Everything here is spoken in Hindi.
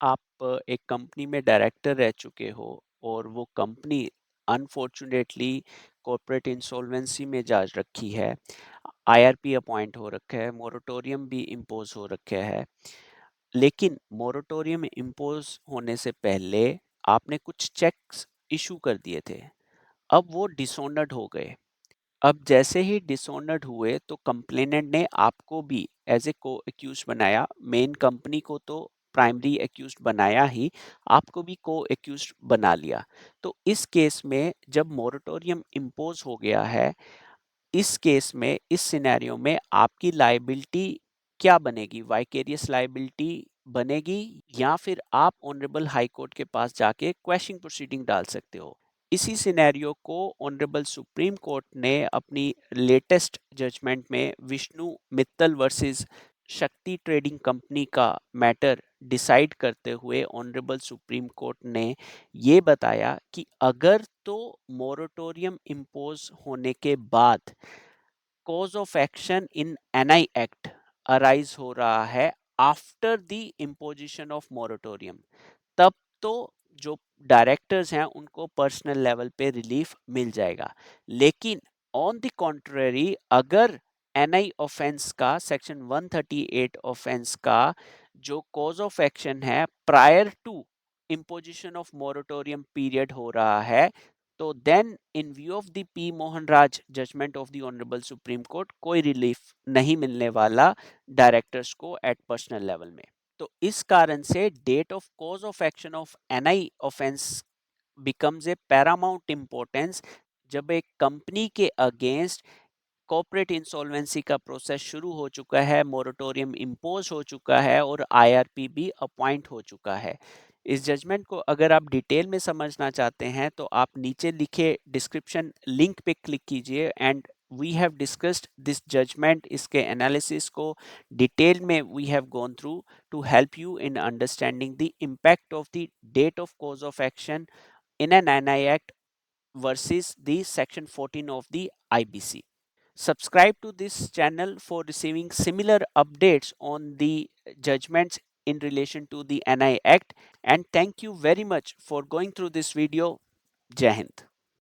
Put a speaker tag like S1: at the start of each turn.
S1: आप एक कंपनी में डायरेक्टर रह चुके हो और वो कंपनी अनफॉर्चुनेटली कॉर्पोरेट इंसॉल्वेंसी में जा रखी है, आईआरपी अपॉइंट हो रखा है, मोरेटोरियम भी इम्पोज हो रखा है। लेकिन मोरेटोरियम इम्पोज होने से पहले आपने कुछ चेक्स इशू कर दिए थे, अब वो डिसऑनर्ड हो गए। अब जैसे ही डिसऑनर्ड हुए तो कंप्लेनेंट ने आपको भी एज ए को एक्यूज बनाया, मेन कंपनी को तो प्राइमरी एक्यूज बनाया ही, आपको भी को एक्यूज बना लिया। तो इस केस में जब मोरेटोरियम इम्पोज हो गया है, इस केस में, इस सिनेरियो में आपकी लायबिलिटी क्या बनेगी? वाइकेरियस लायबिलिटी बनेगी या फिर आप ऑनरेबल हाई कोर्ट के पास जाके क्वेश्चन प्रोसीडिंग डाल सकते हो। इसी सिनेरियो को ऑनरेबल सुप्रीम कोर्ट ने अपनी लेटेस्ट जजमेंट में विष्णु मित्तल वर्सेस शक्ति ट्रेडिंग कंपनी का मैटर डिसाइड करते हुए ऑनरेबल सुप्रीम कोर्ट ने ये बताया कि अगर तो मोरेटोरियम इम्पोज होने के बाद cause of action in NI act arise हो रहा है after the imposition of moratorium, तब तो जो डायरेक्टर्स हैं उनको पर्सनल लेवल पे रिलीफ मिल जाएगा। लेकिन ऑन द कॉन्ट्ररी, अगर एनआई ऑफेंस का सेक्शन 138 ऑफेंस का जो कॉज ऑफ एक्शन है prior to imposition of moratorium period हो रहा है, तो then in view of the P Mohan Raj judgment of the honourable supreme court कोई रिलीफ नहीं मिलने वाला डायरेक्टर्स को एट पर्सनल लेवल में। तो इस कारण से date of cause of action of NI offence becomes a paramount importance जब एक कंपनी के अगेंस्ट कॉर्पोरेट इंसॉल्वेंसी का प्रोसेस शुरू हो चुका है, मोरेटोरियम इम्पोज हो चुका है और आईआरपी भी अपॉइंट हो चुका है। इस जजमेंट को अगर आप डिटेल में समझना चाहते हैं तो आप नीचे लिखे डिस्क्रिप्शन लिंक पे क्लिक कीजिए and we have discussed this judgment, इसके एनालिसिस को डिटेल में we have gone through to help you in understanding the impact of the date of cause of action in an NI Act versus the Section 14 of the IBC. Subscribe to this channel for receiving similar updates on the judgments in relation to the NI Act, and thank you very much for going through this video. Jai Hind.